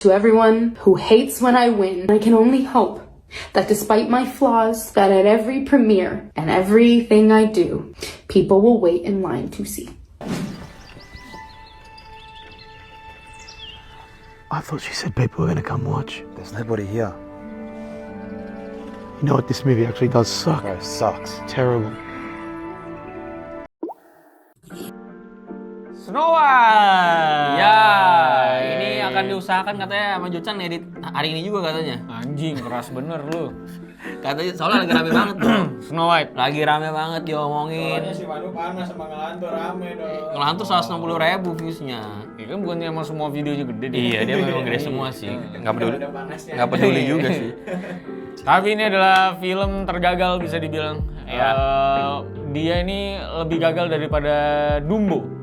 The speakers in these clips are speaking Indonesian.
To everyone who hates when I win, I can only hope that despite my flaws, that at every premiere and everything I do, people will wait in line to see. I thought she said people were gonna come watch. There's nobody here. You know what? This movie actually does suck. Bro, sucks. Terrible. Snow White. Ya, ini akan diusahakan katanya sama Jocan edit hari ini juga katanya. Anjing, keras bener lu. Katanya soalnya lagi rame banget bro. Snow White. Lagi rame banget diomongin. Soalnya si Manu panas sama Ngelantur rame dong. Ngelantur 160.000 viewsnya. Ya kan bukannya emang semua videonya gede deh. Iya, dia memang gede semua sih. Nggak peduli. Ada panasnya. Nggak peduli juga sih. Tapi ini adalah film tergagal bisa dibilang. Iya. Dia ini lebih gagal daripada Dumbo.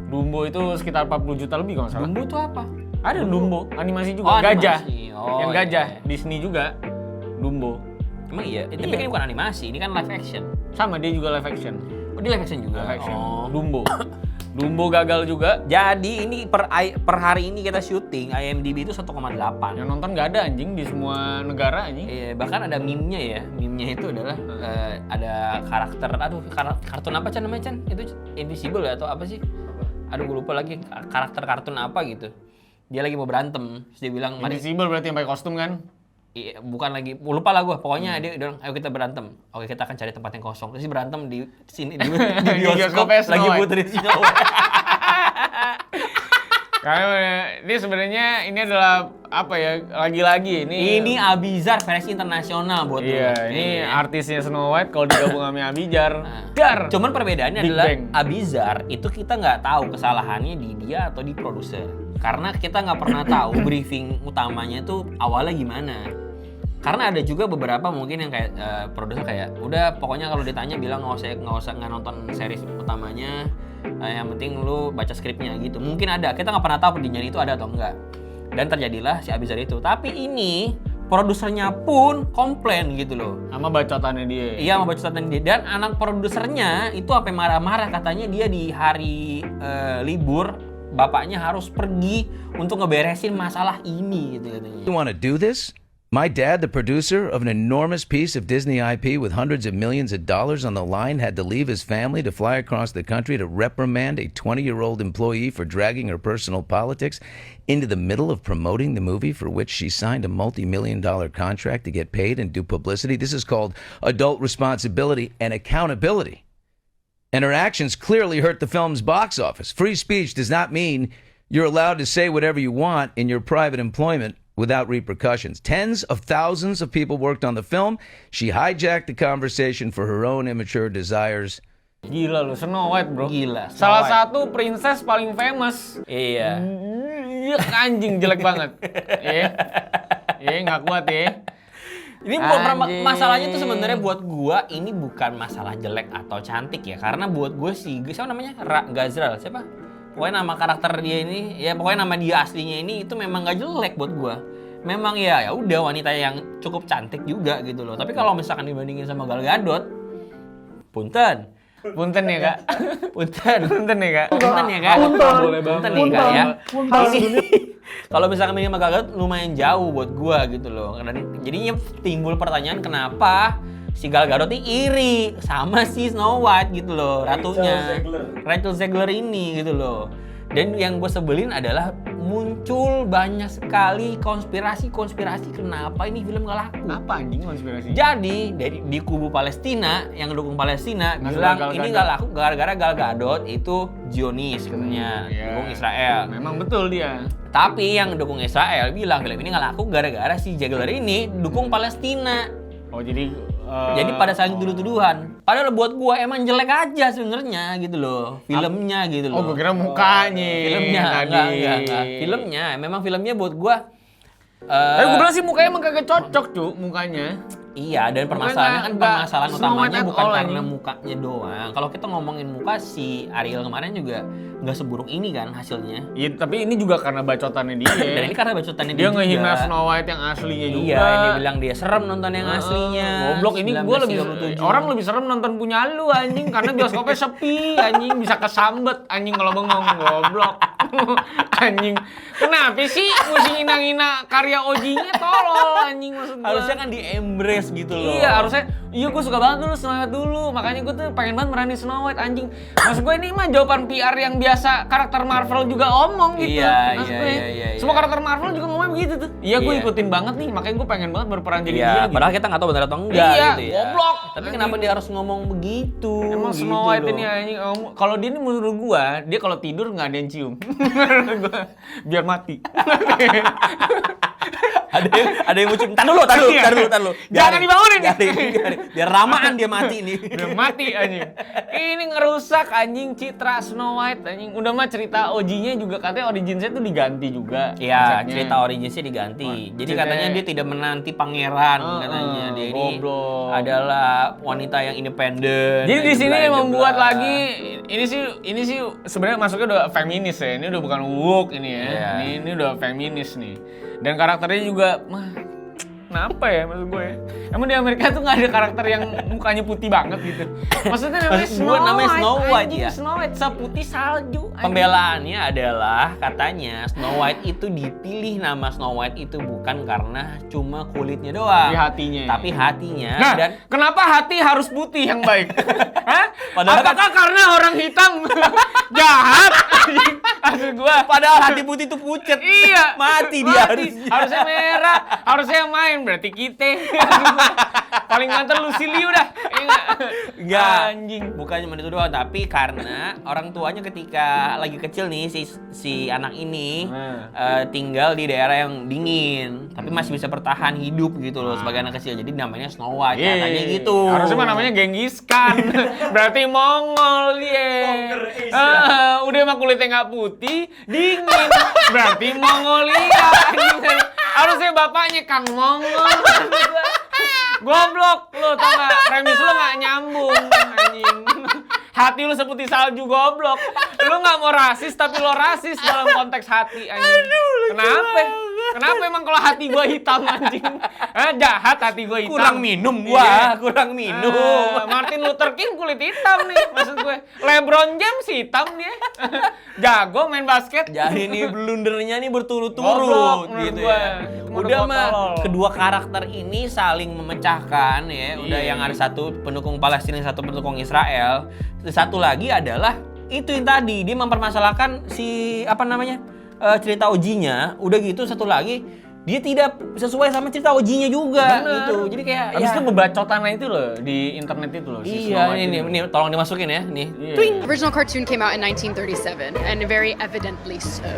Dumbo itu sekitar 40 juta lebih kalau nggak salah. Dumbo itu apa? Ada Dumbo, animasi juga. Oh, Gajah. animasi. Oh, yang iya, gajah, iya. Disney juga. Dumbo. Emang iya? Tapi ini bukan animasi, ini kan live action. Sama dia juga live action. Oh, dia live action juga? Live action. Oh. Dumbo. Dumbo gagal juga. Jadi ini per hari ini kita syuting, IMDb itu 1,8. Yang nonton nggak ada anjing di semua negara anjing. Iya, bahkan ada meme-nya ya. Meme-nya itu adalah ada karakter, kartun apa Chan namanya Chan? Itu Invisible ya atau apa sih? Aduh gue lupa lagi karakter kartun apa gitu. Dia lagi mau berantem, terus dia bilang, "Mari." Invisible berarti yang pakai kostum kan? Iya, bukan lagi, lupa lah gue. Pokoknya dia bilang, "Ayo kita berantem." Oke, kita akan cari tempat yang kosong. Terus dia berantem di sini di bioskop Bioskopnya Snow lagi White. puterin Snow White. Karena ini sebenarnya ini adalah apa ya? Lagi-lagi Ini Abizar versi internasional buat Iya, lu. ini artisnya Snow White kalau digabung sama Abizar. Dar. Cuman perbedaannya Big adalah Bang. Abizar itu kita nggak tahu kesalahannya di dia atau di produser. Karena kita nggak pernah tahu briefing utamanya itu awalnya gimana. Karena ada juga beberapa mungkin yang kayak produser kayak udah pokoknya kalau ditanya bilang nggak nonton series utamanya, yang penting lu baca skripnya gitu. Mungkin ada, kita nggak pernah tahu perjanjian itu ada atau enggak. Dan terjadilah si Abizar itu. Tapi ini produsernya pun komplain gitu loh. Sama bacotannya dia. Iya, sama bacotan dia. Dan anak produsernya itu sampai marah-marah katanya dia di hari libur bapaknya harus pergi untuk ngeberesin masalah ini gitu katanya. You want to do this? My dad, the producer of an enormous piece of Disney IP with hundreds of millions of dollars on the line, had to leave his family to fly across the country to reprimand a 20-year-old employee for dragging her personal politics into the middle of promoting the movie for which she signed a multi-million-dollar contract to get paid and do publicity. This is called adult responsibility and accountability. And her actions clearly hurt the film's box office. Free speech does not mean you're allowed to say whatever you want in your private employment without repercussions. Tens of thousands of people worked on the film. She hijacked the conversation for her own immature desires. Gila lu, Snow White bro. Gila, Snow Salah White. satu princess paling famous. Iya. Iya, anjing jelek banget. Iya, nggak kuat ya. Ini masalahnya tuh sebenarnya buat gua ini bukan masalah jelek atau cantik ya. Karena buat gue sih, siapa namanya? Gazral, siapa? Pokoknya nama karakter dia ini, ya pokoknya nama dia aslinya ini itu memang gak jelek buat gua. Memang ya udah wanita yang cukup cantik juga gitu loh. Tapi kalau misalkan dibandingin sama Gal Gadot, punten ya kak. Punten ya kak. Punten ya kak ya. Kalau misalkan ini sama Gal Gadot lumayan jauh buat gua gitu loh. Dan jadinya timbul pertanyaan kenapa si Gal Gadot ini iri sama si Snow White gitu loh, ratunya. Rachel Zegler ini gitu loh. Dan yang gue sebelin adalah muncul banyak sekali konspirasi kenapa ini film gak laku. Apa anjing konspirasi? Jadi di kubu Palestina yang dukung Palestina Nggak bilang suka Gal ini Gadot. gak laku gara-gara Gal Gadot itu Zionis katanya, Iya. dukung Israel. Memang betul dia. Tapi yang dukung Israel bilang film ini gak laku gara-gara si Zegler ini dukung Palestina. Oh jadi Pada saling tuduh-tuduhan. Padahal buat gua emang jelek aja sebenarnya gitu loh. Filmnya gitu Oh, loh. gue kira mukanya. Filmnya tadi. enggak. Filmnya memang filmnya buat gua Tapi gue bilang sih mukanya emang kagak cocok, cu, mukanya. Iya, dan permasalahannya kan Nggak permasalahan Snow utamanya White at bukan all, karena anjing. mukanya doang. Kalau kita ngomongin muka, si Ariel kemarin juga nggak seburuk ini kan hasilnya. Iya, tapi ini juga karena bacotannya dia. Dan ini karena bacotannya dia juga. ngehina Snow White yang aslinya juga. Iya, yang dibilang dia serem nonton yang aslinya. Goblok, ini gue lebih 1937. orang lebih serem nonton punya lu anjing karena bioskopnya sepi anjing, bisa kesambet anjing kalau bengong. Goblok. Anjing. Kenapa sih mesti ngina-ngina karya Oji-nya, tolol anjing, maksud gue. Harusnya kan di-embrace gitu loh. Iya, harusnya. Iya, gue suka banget dulu Snow White dulu. Makanya gue tuh pengen banget merani Snow White anjing. Maksud gue ini mah jawaban PR yang biasa karakter Marvel juga omong gitu. Iya, Maksud iya, gue, iya, iya. semua karakter Marvel juga ngomongnya begitu tuh. Iya, gue Iya. ikutin banget nih. Makanya gue pengen banget berperan jadi Iya, dia gitu. padahal kita nggak tahu benar atau enggak Iya, gitu ya. goblok. Tapi kenapa dia harus ngomong begitu? Emang gitu Snow White loh. ini anjing, kalau dia ini menurut gua, dia kalau tidur nggak ada yang cium. Gua, biar mati. ada yang muncul. Tar dulu. Jangan dibangunin. Biar ramaan dia mati nih. Biar mati anjing. Ini ngerusak anjing citra Snow White anjing. Udah mah cerita OG-nya juga katanya originsnya tuh diganti juga. Iya, konsepnya. cerita originsnya diganti. Jadi ceritanya- katanya dia tidak menanti pangeran katanya. Dia ini goblok. adalah wanita yang independen. Jadi di sini bla, bla, membuat bla. lagi ini sih sebenarnya masuknya udah feminis ya. Ini udah bukan woke ini ya. Iya. Ini udah feminis nih. Dan karakternya juga kenapa ya maksud gue? Emang di Amerika tuh nggak ada karakter yang mukanya putih banget gitu. Maksudnya namanya Maksud gue namanya Snow White anjing, ya? Snow White seputih salju. anjing. Pembelaannya adalah katanya Snow White itu dipilih nama Snow White itu bukan karena cuma kulitnya doang. Tapi hatinya. Tapi hatinya Nah, dan kenapa hati harus putih yang baik? Hah? Padahal Apakah karena orang hitam jahat? Maksud gua. padahal hati putih itu pucet. Iya. Mati dia harusnya. Harusnya merah. Harusnya yang main berarti kita. Paling nganter Lucy Liu dah. Iya nggak? Enggak. Anjing. Bukan cuma itu doang, tapi karena orang tuanya ketika lagi kecil nih si anak ini tinggal di daerah yang dingin, tapi masih bisa bertahan hidup gitu loh sebagai anak kecil. Jadi namanya Snow White katanya gitu. Harusnya mah namanya Genghis Khan. Berarti Mongol dia. Udah mah kulitnya nggak putih, dingin. Berarti Mongolia. Harusnya bapaknya Kang Mongol. Goblok lu, tau gak? Premis lu gak nyambung anjing. Hati lu seputih salju, goblok. Lu gak mau rasis tapi lo rasis dalam konteks hati anjing. Kenapa? Kenapa emang kalau hati gua hitam anjing? Jahat hati gua hitam. Kurang minum Iya. kurang minum. Martin Luther King kulit hitam nih maksud gue. LeBron James hitam dia. Jago main basket. Jadi nih blundernya nih Goblok, berturut-turut menurut gitu gua. ya. Menurut Udah gua mah tolol. kedua karakter ini saling memecahkan ya. Udah Iya. yang ada satu pendukung Palestina, satu pendukung Israel. Satu lagi adalah itu yang tadi dia mempermasalahkan si apa namanya cerita OG-nya. Udah gitu satu lagi dia tidak sesuai sama cerita OG-nya juga gitu. Jadi kayak Habis ya, itu bebacotannya itu loh di internet itu loh. si Snow iya White ini, itu. ini tolong dimasukin ya nih. Iya. Twing. Original cartoon came out in 1937, and very evidently so.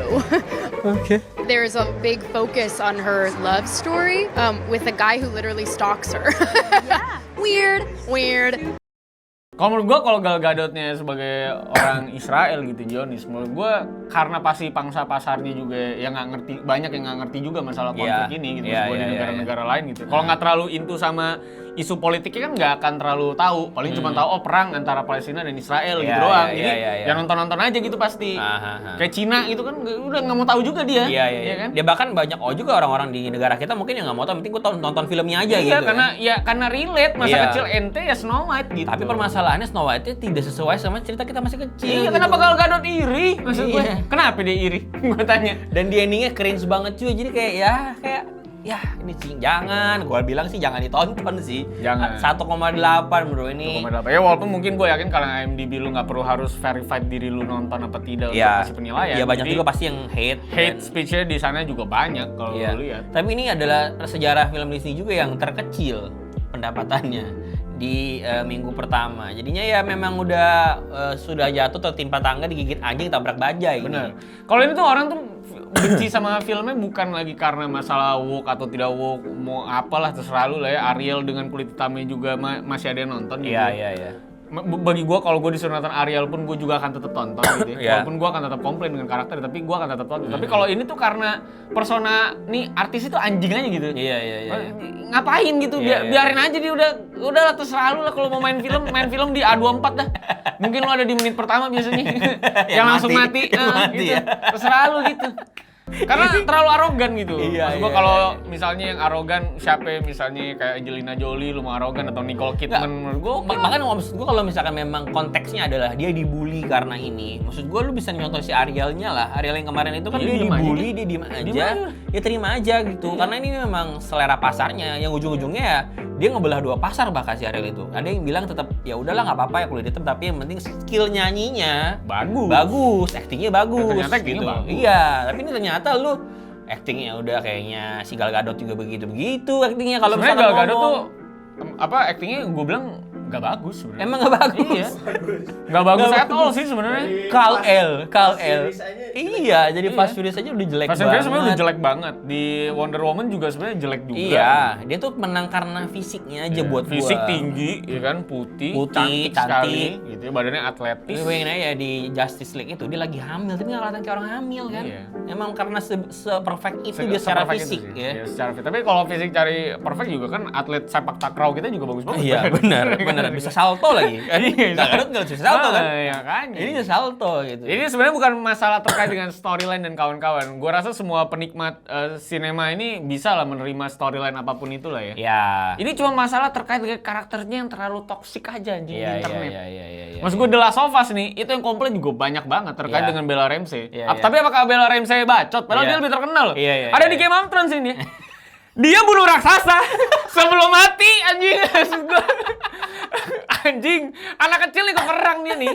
Okay. There's a big focus on her love story with a guy who literally stalks her. Weird. Kalau menurut gue, kalau Gal Gadotnya sebagai orang Israel gitu, Zionis, menurut gue karena pasti pangsa pasarnya juga yang nggak ngerti, banyak yang nggak ngerti juga masalah konflik Iya. ini gitu, Iya, di iya, negara-negara lain gitu. Kalau nggak terlalu into sama isu politiknya kan nggak akan terlalu tahu, paling cuma tahu oh perang antara Palestina dan Israel gitu Iya, doang. iya, Jadi iya, iya. ya nonton-nonton aja gitu pasti. Aha. Kayak Cina gitu kan udah nggak mau tahu juga dia. Iya kan? Dia bahkan banyak juga orang-orang di negara kita mungkin yang nggak mau tahu, penting gue nonton filmnya aja Iya, gitu. karena relate masa Iya. kecil ente ya Snow White gitu. Tapi permasalahannya Snow White itu tidak sesuai sama cerita kita masih kecil. Iya, gitu. kenapa Gal Gadot iri? Maksud gue, Iya. kenapa dia iri? Gue tanya. Dan di endingnya cringe banget cuy. Jadi kayak ya ini sih jangan. Gua bilang sih jangan ditonton sih. Jangan. 1,8 bro ini. 1,8. Ya walaupun mungkin gue yakin kalau IMDb lu nggak perlu harus verified diri lu nonton apa tidak untuk Iya. kasih penilaian. Iya banyak Jadi, juga pasti yang hate. hate speech-nya di sana juga banyak kalau Iya. lu lihat. Tapi ini adalah sejarah film Disney juga yang terkecil pendapatannya di minggu pertama. Jadinya ya memang udah sudah jatuh tertimpa tangga, digigit anjing, tabrak bajai. Bener. Kalau ini tuh orang tuh benci sama filmnya bukan lagi karena masalah woke atau tidak woke, mau apalah terserah lu lah ya. Ariel dengan kulit hitamnya juga masih ada yang nonton. Iya gitu. iya iya. bagi gue kalau gue disuruh nonton Ariel pun gue juga akan tetap tonton gitu ya. Iya. Walaupun gue akan tetap komplain dengan karakter, tapi gue akan tetap tonton. Tapi kalau ini tuh karena persona nih artis itu anjing aja gitu. Iya. Ngapain gitu? Iya, iya. Biarin aja dia udah lah terserah lu lah kalau mau main film di A24 dah. Mungkin lu ada di menit pertama biasanya. Yang langsung mati, gitu. ya. Terserah lu gitu. Karena terlalu arogan gitu. Iya, Maksud gua iya, kalau iya. misalnya yang arogan siapa ya? Misalnya kayak Angelina Jolie lu mau arogan atau Nicole Kidman menurut gua oke lah. Makanya maksud gue kalau misalkan memang konteksnya adalah dia dibully karena ini, maksud gue lu bisa nyontoh si Arielnya lah. Ariel yang kemarin itu kan Dia dia diem aja, dibully, dia diem aja, dia terima aja gitu. Karena ini memang selera pasarnya, yang ujung-ujungnya ya dia ngebelah dua pasar bahkan si Ariel itu. Ada yang bilang tetap ya udahlah nggak apa-apa ya kuliah hitam, tapi yang penting skill nyanyinya bagus, aktingnya bagus. Ternyata aktingnya gitu. bagus. Iya, tapi ini ternyata lu aktingnya udah kayaknya si Gal Gadot juga begitu aktingnya kalau Sebenarnya misalkan Gal Gadot tuh ngomong. aktingnya gue bilang nggak bagus sebenarnya. Emang nggak bagus? Iya. Nggak bagus at all sih sebenarnya. Kal El. Furious aja Iya, jadi Fast Furious aja udah jelek Fast and banget. Furious sebenarnya udah jelek banget. Di Wonder Woman juga sebenarnya jelek juga. Iya, dia tuh menang karena fisiknya aja buat gua. Fisik tinggi, ya kan, putih, cantik sekali, gitu ya, badannya atletis. Ini bayangin aja di Justice League itu dia lagi hamil, tapi nggak kelihatan kayak orang hamil kan? Iya. Emang karena se-perfect itu dia secara Se-perfect fisik itu sih. ya. Iya, secara fisik. Tapi kalau fisik cari perfect juga kan atlet sepak takraw kita juga bagus-bagus. Iya, benar. Bisa salto lagi. Iya, Gal Gadot nggak bisa salto kan? Iya kan. Ini bisa salto gitu. Ini sebenarnya bukan masalah terkait dengan storyline dan kawan-kawan. Gue rasa semua penikmat sinema ini bisa lah menerima storyline apapun itulah ya. Ya. Ini cuma masalah terkait dengan karakternya yang terlalu toksik aja anjing di internet. Iya. Maksud gue The Last of Us nih, itu yang komplain juga banyak banget terkait Iya. dengan Bella Ramsey. Iya, iya. Tapi apakah Bella Ramsey bacot? Padahal Iya. dia lebih terkenal. Iya, Ada iya. di Game of Thrones ini. Dia bunuh raksasa sebelum mati anjing. Maksud gue. Anjing, anak kecil nih kok perang dia nih.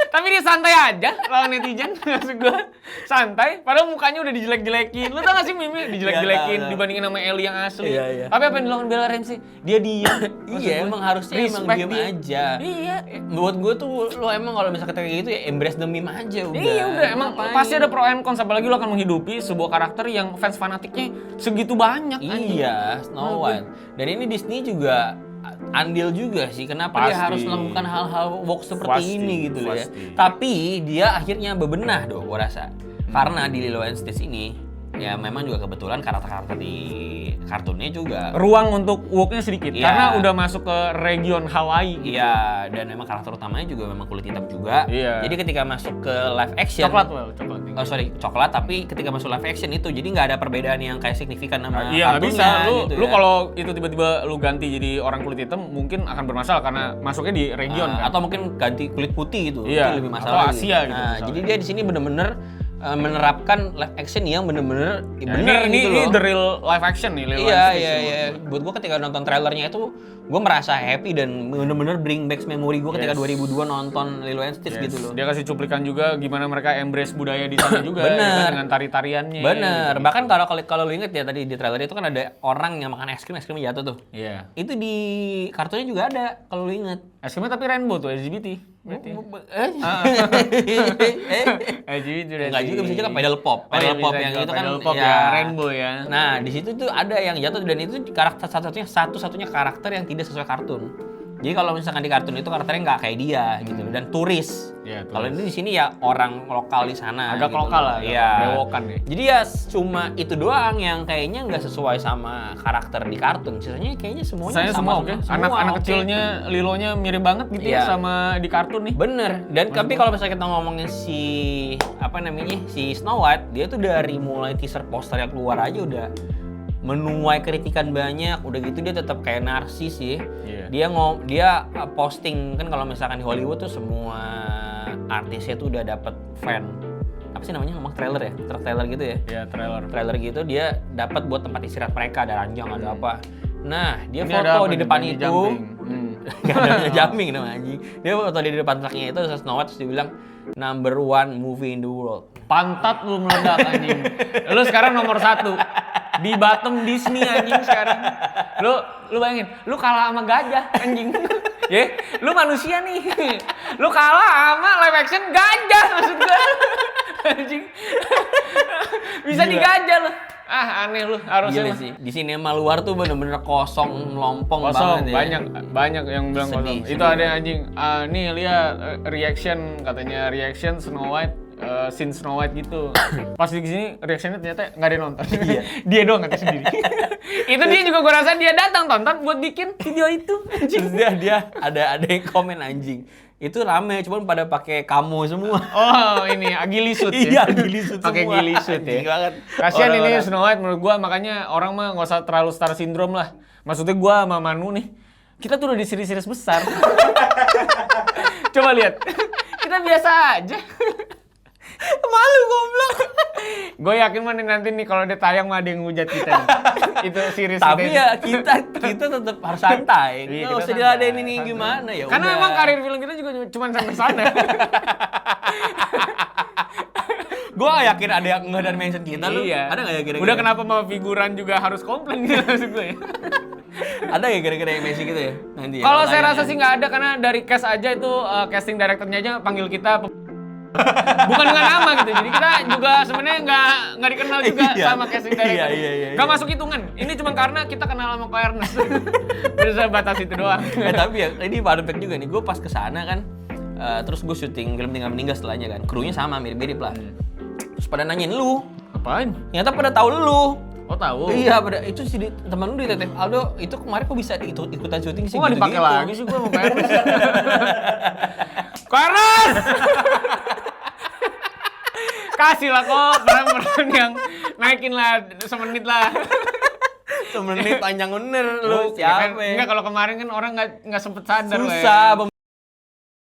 Tapi dia santai aja lawan netizen. Maksud gue santai, padahal mukanya udah dijelek-jelekin. Lu tau gak sih Mimi? Dijelek-jelekin Iya, tahu. dibandingin sama Ellie yang asli. Iya. Tapi apa yang dilakukan Bella Ramsey? Dia diem. Maksud Iya, gue, emang harusnya emang respect diem dia. aja. Iya. Buat gue tuh, lo emang kalau misalnya kayak gitu ya embrace the meme aja udah. Iya udah, emang Ngapain? pasti ada pro and cons, apalagi lo akan menghidupi sebuah karakter yang fans fanatiknya segitu banyak. anjing. Iya, Snow White. Dan ini Disney juga andil juga sih, kenapa dia Pasti. harus melakukan hal-hal woke seperti Pasti, ini gitu loh ya. pasti. Tapi dia akhirnya bebenah dong gua rasa. Karena di Lilo and Stitch ini ya memang juga kebetulan karakter-karakter di kartunnya juga Ruang untuk woke-nya sedikit, Iya. karena udah masuk ke region Hawaii. Gitu. iya, dan memang karakter utamanya juga memang kulit hitam juga. Iya. Jadi ketika masuk ke live action Coklat. Oh sorry, coklat, tapi ketika masuk live action itu jadi nggak ada perbedaan yang kayak signifikan sama Iya nggak bisa. kartunnya Lu ya. kalau itu tiba-tiba lu ganti jadi orang kulit hitam mungkin akan bermasalah karena masuknya di region kan. Atau mungkin ganti kulit putih gitu, Iya, itu lebih atau masalah. Asia gitu Nah, misalnya. jadi dia di sini bener-bener menerapkan live action yang bener-bener Ya, bener ini gitu loh. the real live action nih. Lilo and Iya, Stitch iya, menurut iya. gue. Buat gue ketika nonton trailernya itu, gue merasa happy dan bener-bener bring back memory gue ketika Yes. 2002 nonton Lilo and Stitch Yes. gitu loh. Dia kasih cuplikan juga gimana mereka embrace budaya di sana juga. Bener. ya kan, dengan tari-tariannya. Bener. gitu. Bahkan kalau lu inget ya tadi di trailer itu kan ada orang yang makan es krimnya jatuh tuh. Iya. Itu di kartunya juga ada kalau lu inget. Es krimnya tapi rainbow tuh, LGBT. Berarti. LGBT udah Enggak juga bisa juga pedal pop. Oh, iya, Pedal pop bisa yang juga itu kan pedal pop ya, rainbow ya. Nah, di situ tuh ada yang jatuh dan itu karakter satu-satunya karakter yang tidak sesuai kartun. Jadi kalau misalkan di kartun itu karakternya nggak kayak dia gitu dan turis. Iya, turis. Kalau ini di sini ya orang lokal di sana. Agak gitu lokal loh. lah, agak Iya. bewokan ya. Jadi ya cuma itu doang yang kayaknya nggak sesuai sama karakter di kartun. Sisanya kayaknya semuanya Saya sama semua oke. semua Anak-anak oke. kecilnya Lilonya mirip banget gitu ya Iya. sama di kartun nih. Bener. Dan tapi kalau misalnya kita ngomongin si si Snow White, dia tuh dari mulai teaser poster yang keluar aja udah menuai kritikan banyak. Udah gitu dia tetap kayak narsis sih. Iya. Dia posting kan kalau misalkan di Hollywood tuh semua artisnya tuh udah dapet fan. Apa sih namanya ngomong trailer ya? Trailer gitu ya. Iya, trailer. Trailer gitu dia dapat buat tempat istirahat mereka, ada ranjang, ada apa. Nah, dia Ini ada foto apa di nih, depan bungee itu. jumping? Gak ada jumping nama anjing. Dia foto di depan truknya itu terus Snow White terus dia bilang number 1 movie in the world. Pantat lu meledak anjing. Lu sekarang nomor 1 di bottom Disney anjing sekarang. Lu bayangin, lu kalah sama gajah anjing. Ya, lu manusia nih. Lu kalah sama live action gajah maksud gua. Anjing. Bisa Gila. digajah lu. Aneh lu harusnya. Gila sih. Di sinema luar tuh bener-bener kosong, melompong Kosong, banget ya. banyak yang bilang Sedih, kosong. Itu ada anjing. Nih lihat reaction katanya reaction Snow White, scene Snow White gitu. Pas di sini reactionnya ternyata nggak ada yang nonton. Dia doang katanya sendiri. Itu dia juga gua rasa dia datang tonton buat bikin video itu. Terus dia ada yang komen anjing. Itu rame, cuman pada pakai kamo semua. Oh ini agilisut Iya, ya. agilisut Pakai semua. gilisut Anjing ya. banget. Kasihan ini Orang-orang. Snow White menurut gua, makanya orang mah nggak usah terlalu star syndrome lah. Maksudnya gua sama Manu nih, kita tuh udah di series-series besar. Coba lihat, kita biasa aja. Malu goblok. Gue yakin mah nanti nih kalau dia tayang mah ada yang ngujat kita nih. Itu series Tapi kita. ya kita tetap harus santai. Iya, Nggak kita usah santai, diladenin ini santai. gimana ya. Karena udah. emang karir film kita juga cuma sampai sana. Gue gak yakin ada yang nggak dan mention kita lu. Iya. Ada nggak ya kira-kira? Udah kenapa mau figuran juga harus komplain gitu maksud gue ya. Ada ya kira-kira yang mention gitu ya? Nanti ya. Kalau saya pertanyaannya. rasa sih nggak ada, karena dari cast aja itu casting directornya aja panggil kita bukan dengan nama gitu. Jadi kita juga sebenarnya nggak dikenal juga Iya. sama casting director. Iya. Nggak masuk hitungan. Ini cuma karena kita kenal sama Ko Ernest. Terus batas itu doang. Tapi ya ini fun fact juga nih. Gue pas kesana kan, terus gue syuting film Tinggal Meninggal setelahnya kan. Krunya sama, mirip-mirip lah. Terus pada nanyain lu. Apain? Ternyata pada tahu lu. Oh tahu. Iya, pada itu si teman lu di Detektif Aldo itu kemarin kok bisa ikutan syuting sih? Kok nggak dipakai gitu-gitu. lagi sih gue sama Ko Ernest? Ko Ernest! Kasih lah kok peran-peran yang naikin lah semenit lah. Semenit panjang bener Ya lu kan, siapa? enggak, kalau kemarin kan orang nggak sempet sadar. Susah,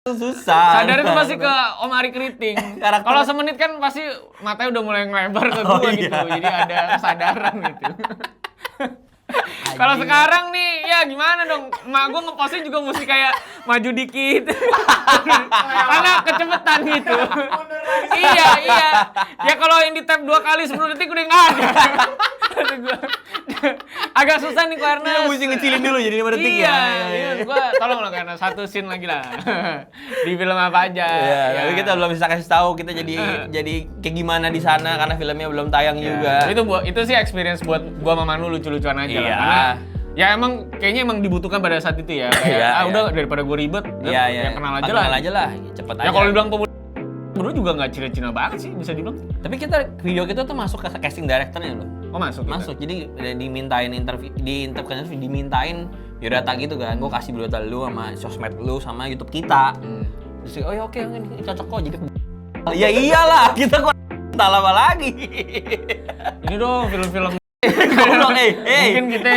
susah. Sadar itu pasti ke Om Ari Keriting. Karakter- Kalau semenit kan pasti matanya udah mulai ngelebar ke gua gitu. Jadi ada kesadaran gitu. Kalau sekarang nih, ya gimana dong? Emak gua ngepostnya juga mesti kayak maju dikit. Karena kecepetan gitu. Iya. Ya kalau yang di tap 2 kali 10 detik udah nggak ada. Kata gua. Agak susah nih karena Dia mesti ngecilin dulu jadi 5 detik ya. Iya, gua tolong lah karena satu scene lagi lah. Di film apa aja. Iya, Ya. tapi kita belum bisa kasih tahu kita jadi kayak gimana di sana karena filmnya belum tayang juga. Itu sih experience buat gua sama Manu lucu-lucuan aja lah. Iya. Karena ya emang kayaknya emang dibutuhkan pada saat itu ya. Kayak Iya, udah iya. daripada gua ribet, Iya. ya kenal aja lah. Kenal aja lah, cepet aja. Ya kalau dibilang pemuda juga nggak Cina-Cina banget sih bisa dibilang. Tapi video kita tuh masuk ke casting directornya loh. Oh masuk. kita? Masuk. Jadi dimintain interview, dimintain biodata gitu kan. Gue kasih biodata lu sama sosmed lu sama YouTube kita. Terus oh ya oke ini cocok kok jadi ya iyalah kita kok tak lama lagi. Ini dong film-film. Goblok, Mungkin kita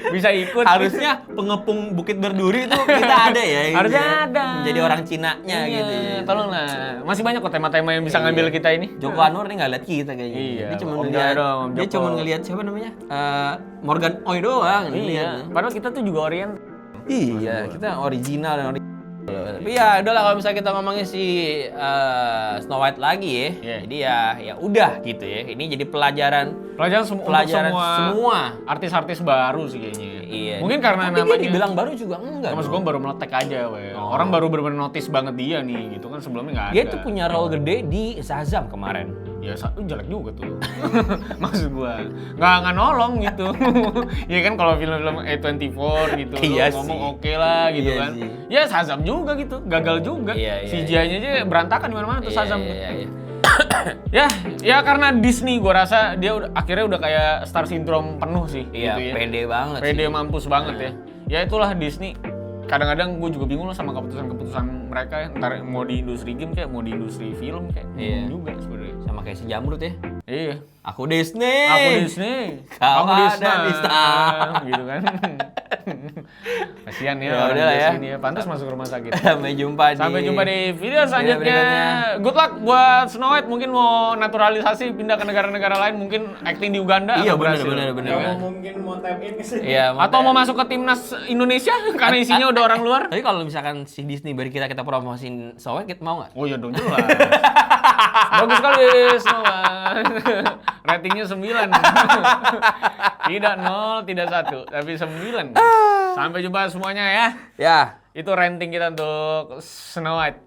bisa ikut. harusnya pengepung Bukit Berduri itu kita ada ya. ini Harusnya ya. ada. Jadi orang Cinanya Iya, gitu ya. tolonglah. Masih banyak kok tema-tema yang bisa Iya. ngambil kita ini. Joko Anwar nih nggak lihat kita kayaknya. Iya, Dia cuma Om ngeliat, Joko dong, Om dia Joko. cuma ngelihat siapa namanya? Morgan Oy doang. Iya. Lihat. Padahal kita tuh juga orient. Iya, kita original dan original. Tapi ya udahlah kalau misalnya kita ngomongin si Snow White lagi ya. Iya. Jadi ya udah gitu ya. Ini jadi pelajaran Pelajaran untuk semua. artis-artis baru sih kayaknya. Iya. Mungkin karena Tapi namanya dia dibilang baru juga enggak. Mas gue dong. baru meletek aja, weh. Orang baru bener-bener notice banget dia nih, gitu kan sebelumnya nggak ada. Dia tuh punya role gede di Shazam kemarin. Ya satu jelek juga tuh. Maksud gua nggak nolong gitu. Ya kan kalau film-film A24 gitu Iya lu ngomong sih. oke lah gitu Iya kan. sih. Ya Shazam juga gitu, gagal juga. Iya, iya, CGI-nya aja berantakan di mana-mana tuh Shazam. Iya. Ya karena Disney gua rasa dia akhirnya udah kayak star syndrome penuh sih Iya, gitu ya. pede banget Pede sih. mampus banget ya. Ya itulah Disney. Kadang-kadang gue juga bingung lah sama keputusan-keputusan mereka ya. Ntar mau di industri game kayak mau di industri film kayak Iya. bingung juga sebenarnya. Sama kayak si Jamrut ya. Iya. Aku Disney. Aku Disney. Kau Kamu ada di sana. gitu kan. Kasihan ya, Ya orang udahlah ya. Disney ya. Pantas masuk rumah sakit. Sampai jumpa Sampai jumpa di video selanjutnya. berikutnya. Good luck buat Snow White, mungkin mau naturalisasi pindah ke negara-negara lain, mungkin acting di Uganda Iya, atau berhasil. bener. Kalau mungkin mau tap in ke sini. Iya, Atau mau masuk ke timnas Indonesia karena isinya udah orang luar. Tapi kalau misalkan si Disney beri kita promosiin Snow White, kita mau nggak? Oh iya dong jelas. Bagus sekali Snow White. Ratingnya 9. Tidak 0, tidak 1, tapi 9. Sampai jumpa semuanya ya. Ya. Itu ranting kita untuk Snow White.